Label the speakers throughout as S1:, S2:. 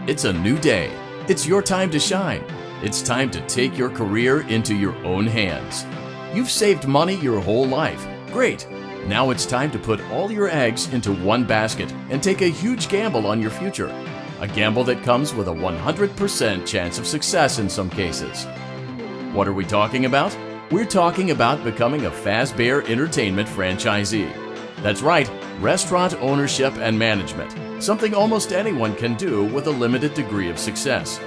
S1: It's a new day. It's your time to shine. It's time to take your career into your own hands. You've saved money your whole life. Great. Now it's time to put all your eggs into one basket and take a huge gamble on your future. A gamble that comes with a 100% chance of success in some cases. What are we talking about? We're talking about becoming a Fazbear Entertainment franchisee. That's right, restaurant ownership and management. Something almost anyone can do with a limited degree of success.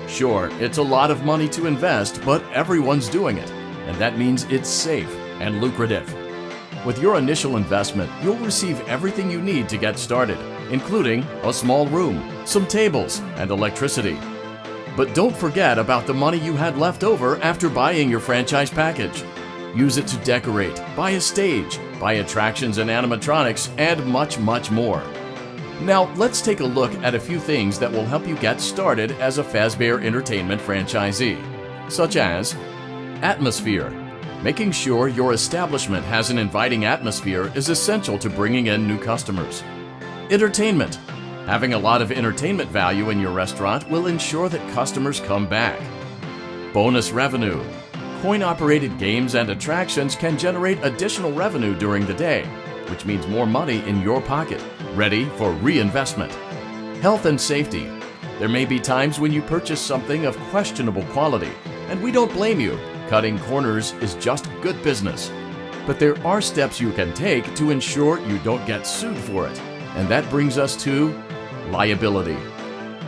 S1: Sure, it's a lot of money to invest, but everyone's doing it, and that means it's safe and lucrative. With your initial investment, you'll receive everything you need to get started, including a small room, some tables, and electricity. But don't forget about the money you had left over after buying your franchise package. Use it to decorate, buy a stage, buy attractions and animatronics, and much, much more. Now, let's take a look at a few things that will help you get started as a Fazbear Entertainment franchisee, such as atmosphere. Making sure your establishment has an inviting atmosphere is essential to bringing in new customers. Entertainment. Having a lot of entertainment value in your restaurant will ensure that customers come back. Bonus revenue. Coin-operated games and attractions can generate additional revenue during the day, which means more money in your pocket, ready for reinvestment. Health and safety. There may be times when you purchase something of questionable quality, and we don't blame you. Cutting corners is just good business. But there are steps you can take to ensure you don't get sued for it, and that brings us to liability.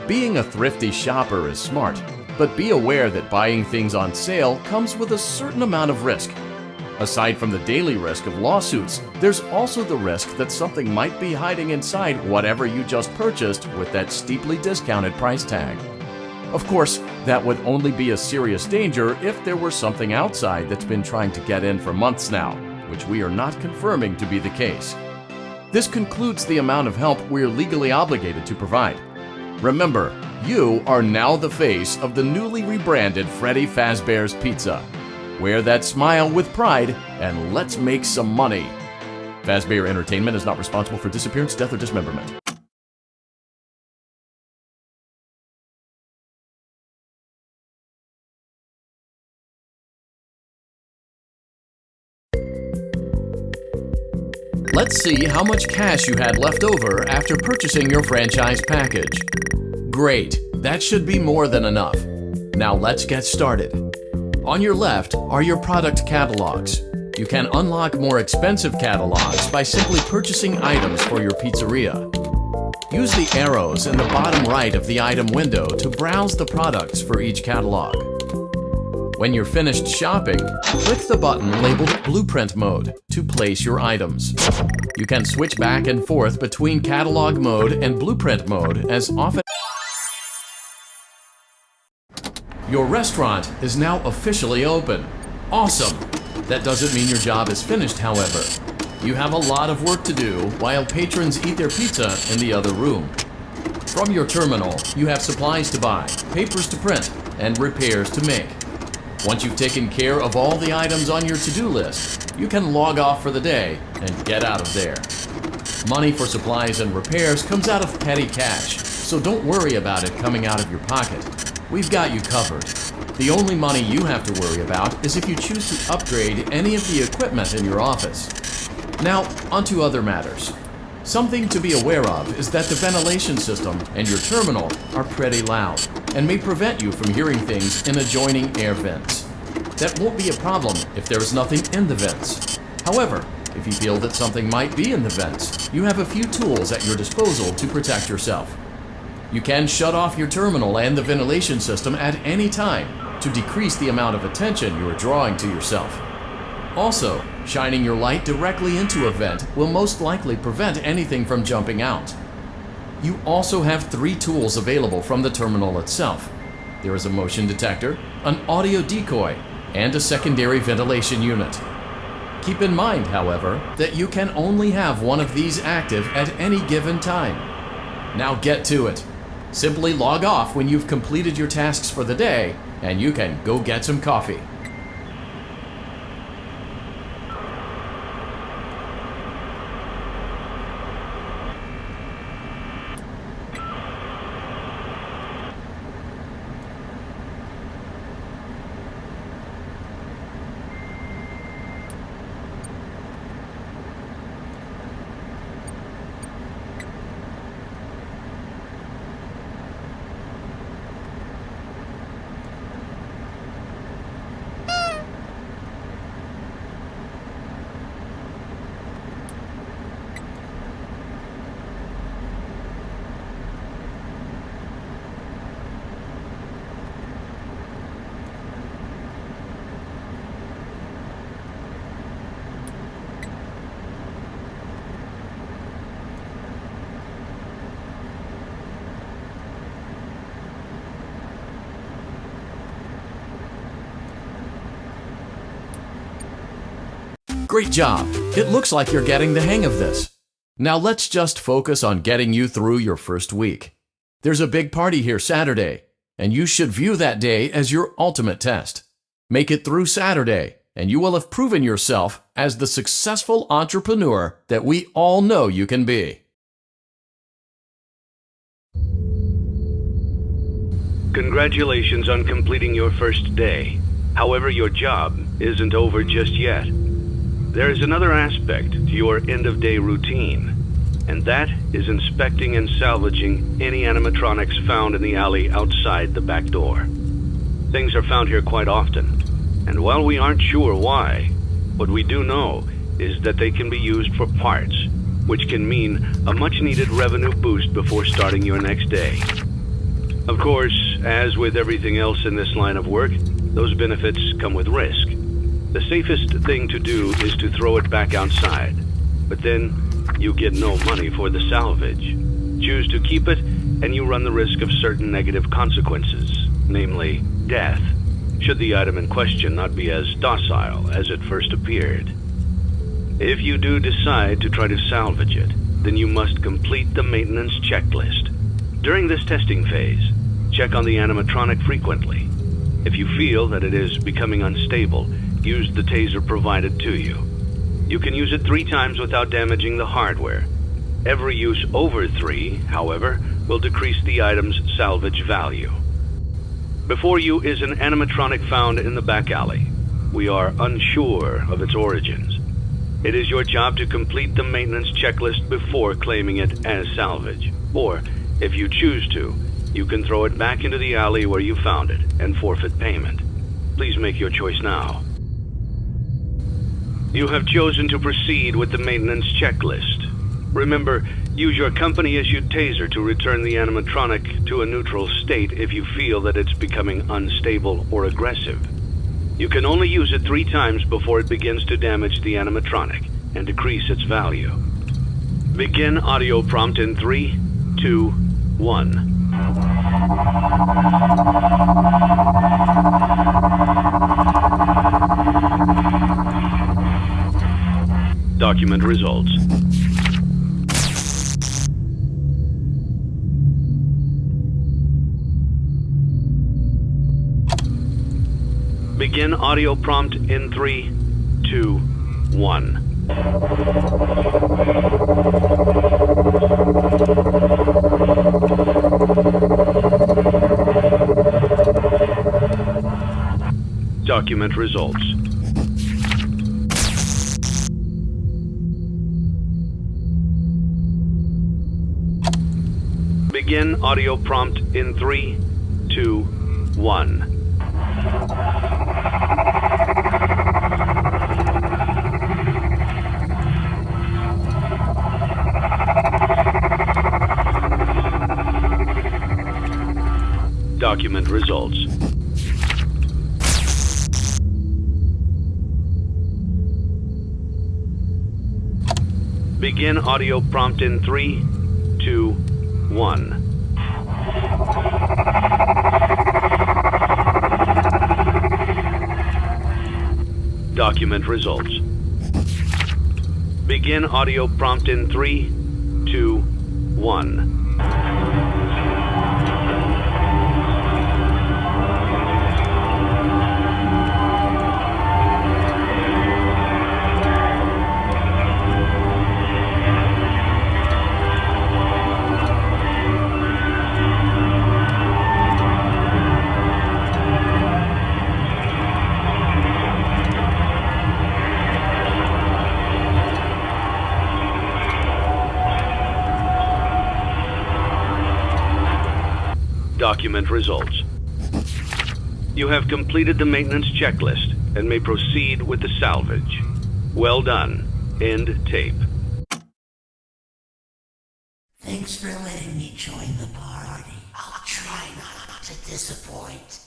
S1: Being a thrifty shopper is smart, but be aware that buying things on sale comes with a certain amount of risk. Aside from the daily risk of lawsuits, there's also the risk that something might be hiding inside whatever you just purchased with that steeply discounted price tag. Of course, that would only be a serious danger if there were something outside that's been trying to get in for months now, which we are not confirming to be the case. This concludes the amount of help we're legally obligated to provide. Remember, you are now the face of the newly rebranded Freddy Fazbear's Pizza. Wear that smile with pride, and let's make some money. Fazbear Entertainment is not responsible for disappearance, death, or dismemberment. Let's see how much cash you had left over after purchasing your franchise package. Great, that should be more than enough. Now let's get started. On your left are your product catalogs. You can unlock more expensive catalogs by simply purchasing items for your pizzeria. Use the arrows in the bottom right of the item window to browse the products for each catalog. When you're finished shopping, click the button labeled Blueprint Mode to place your items. You can switch back and forth between Catalog Mode and Blueprint Mode as often. Your restaurant is now officially open. Awesome! That doesn't mean your job is finished, however. You have a lot of work to do while patrons eat their pizza in the other room. From your terminal, you have supplies to buy, papers to print, and repairs to make. Once you've taken care of all the items on your to-do list, you can log off for the day and get out of there. Money for supplies and repairs comes out of petty cash, so don't worry about it coming out of your pocket. We've got you covered. The only money you have to worry about is if you choose to upgrade any of the equipment in your office. Now, onto other matters. Something to be aware of is that the ventilation system and your terminal are pretty loud and may prevent you from hearing things in adjoining air vents. That won't be a problem if there is nothing in the vents. However, if you feel that something might be in the vents, you have a few tools at your disposal to protect yourself. You can shut off your terminal and the ventilation system at any time to decrease the amount of attention you are drawing to yourself. Also, shining your light directly into a vent will most likely prevent anything from jumping out. You also have 3 tools available from the terminal itself. There is a motion detector, an audio decoy, and a secondary ventilation unit. Keep in mind, however, that you can only have one of these active at any given time. Now get to it. Simply log off when you've completed your tasks for the day, and you can go get some coffee. Great job! It looks like you're getting the hang of this. Now let's just focus on getting you through your first week. There's a big party here Saturday, and you should view that day as your ultimate test. Make it through Saturday, and you will have proven yourself as the successful entrepreneur that we all know you can be.
S2: Congratulations on completing your first day. However, your job isn't over just yet. There is another aspect to your end-of-day routine, and that is inspecting and salvaging any animatronics found in the alley outside the back door. Things are found here quite often, and while we aren't sure why, what we do know is that they can be used for parts, which can mean a much-needed revenue boost before starting your next day. Of course, as with everything else in this line of work, those benefits come with risk. The safest thing to do is to throw it back outside, but then you get no money for the salvage. Choose to keep it, and you run the risk of certain negative consequences, namely death, should the item in question not be as docile as it first appeared. If you do decide to try to salvage it, then you must complete the maintenance checklist. During this testing phase, check on the animatronic frequently. If you feel that it is becoming unstable, use the taser provided to you. You can use it 3 times without damaging the hardware. Every use over 3, however, will decrease the item's salvage value. Before you is an animatronic found in the back alley. We are unsure of its origins. It is your job to complete the maintenance checklist before claiming it as salvage. Or, if you choose to, you can throw it back into the alley where you found it and forfeit payment. Please make your choice now. You have chosen to proceed with the maintenance checklist. Remember, use your company-issued taser to return the animatronic to a neutral state if you feel that it's becoming unstable or aggressive. You can only use it 3 times before it begins to damage the animatronic and decrease its value. Begin audio prompt in 3, 2, 1. Document results. Begin audio prompt in 3, 2, 1. Document results. Begin audio prompt in 3, 2, 1. Document results. Begin audio prompt in 3, 2, 1. Document results. Begin audio prompt in 3, 2, 1. Document results. You have completed the maintenance checklist and may proceed with the salvage. Well done. End tape.
S3: Thanks for letting me join the party. I'll try not to disappoint.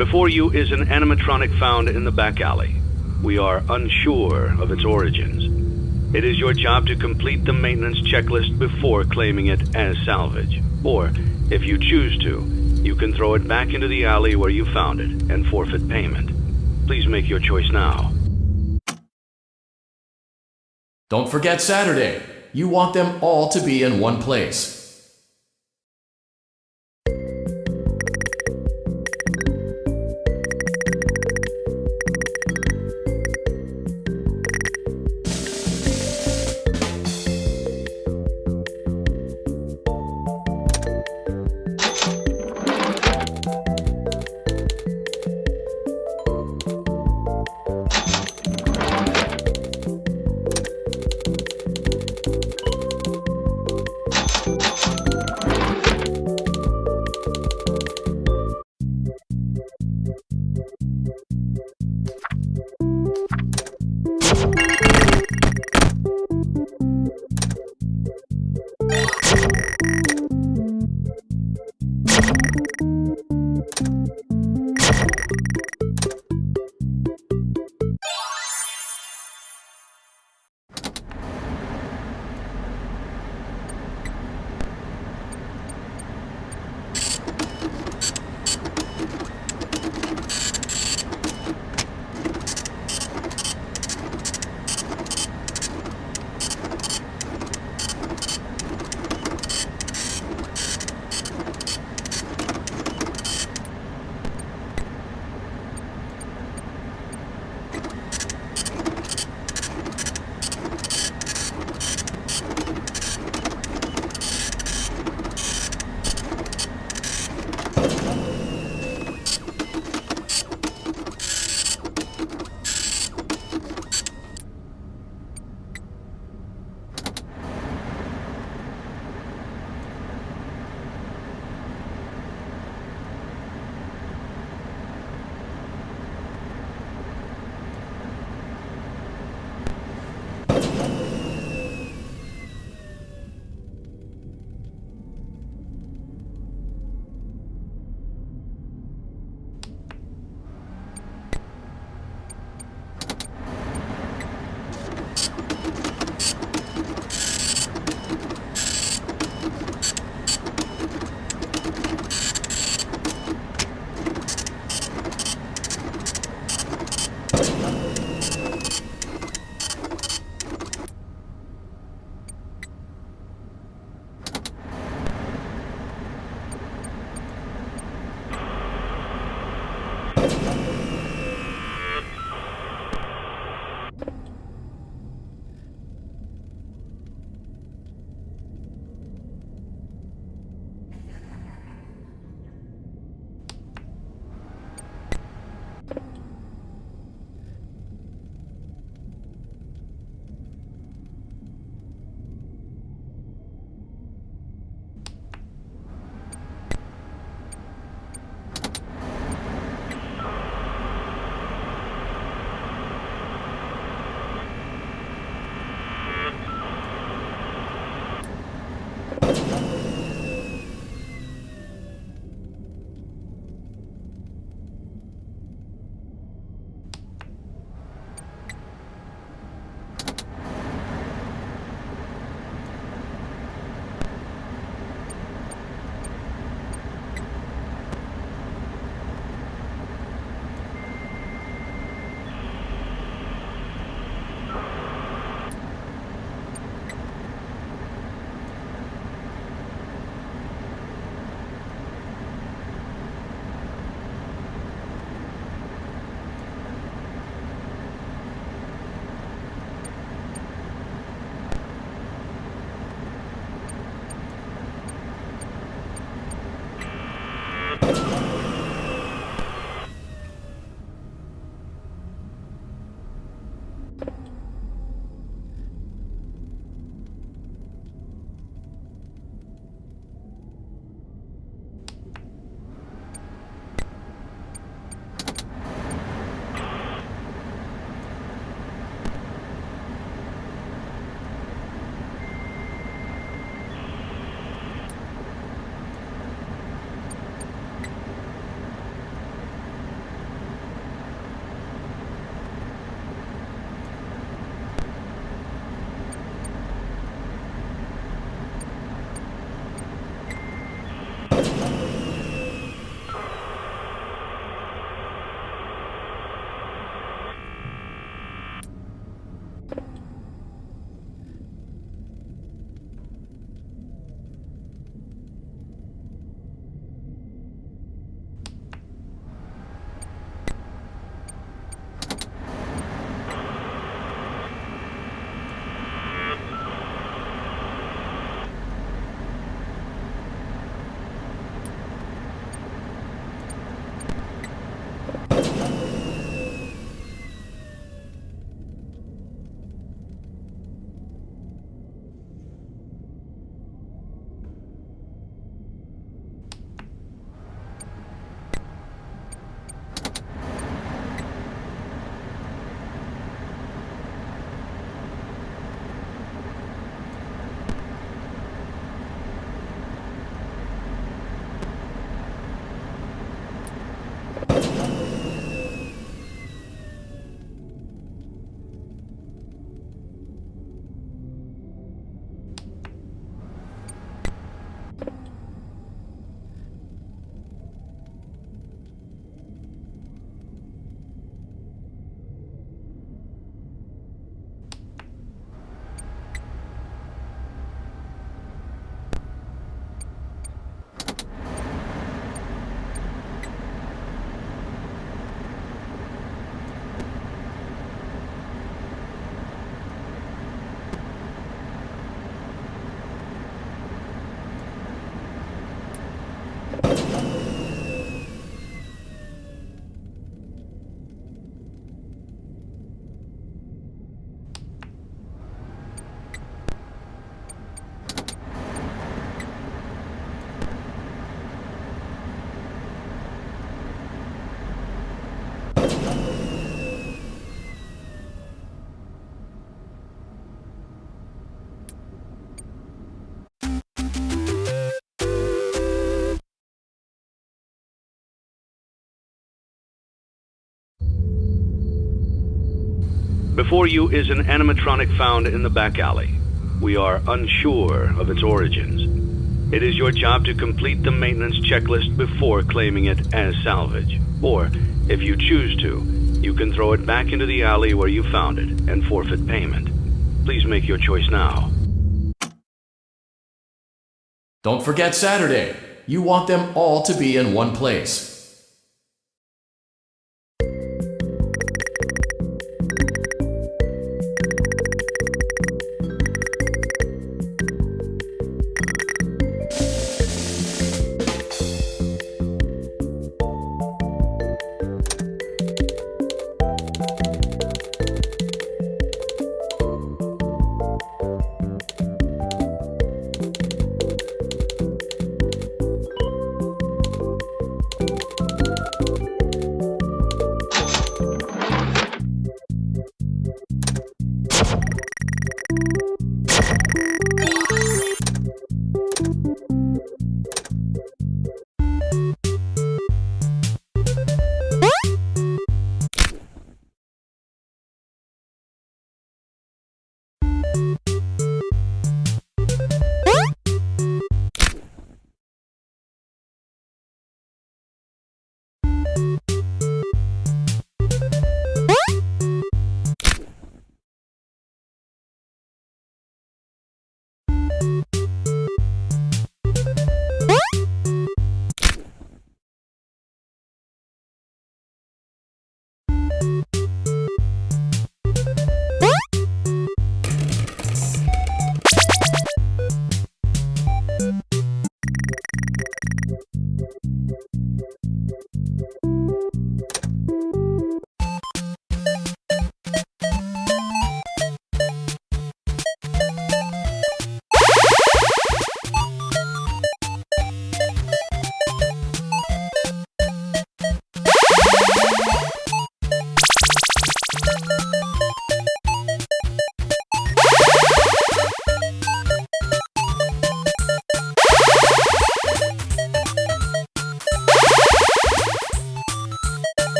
S2: Before you is an animatronic found in the back alley. We are unsure of its origins. It is your job to complete the maintenance checklist before claiming it as salvage. Or, if you choose to, you can throw it back into the alley where you found it and forfeit payment. Please make your choice now.
S1: Don't forget Saturday. You want them all to be in one place.
S2: Before you is an animatronic found in the back alley. We are unsure of its origins. It is your job to complete the maintenance checklist before claiming it as salvage. Or, if you choose to, you can throw it back into the alley where you found it and forfeit payment. Please make your choice now.
S1: Don't forget Saturday. You want them all to be in one place.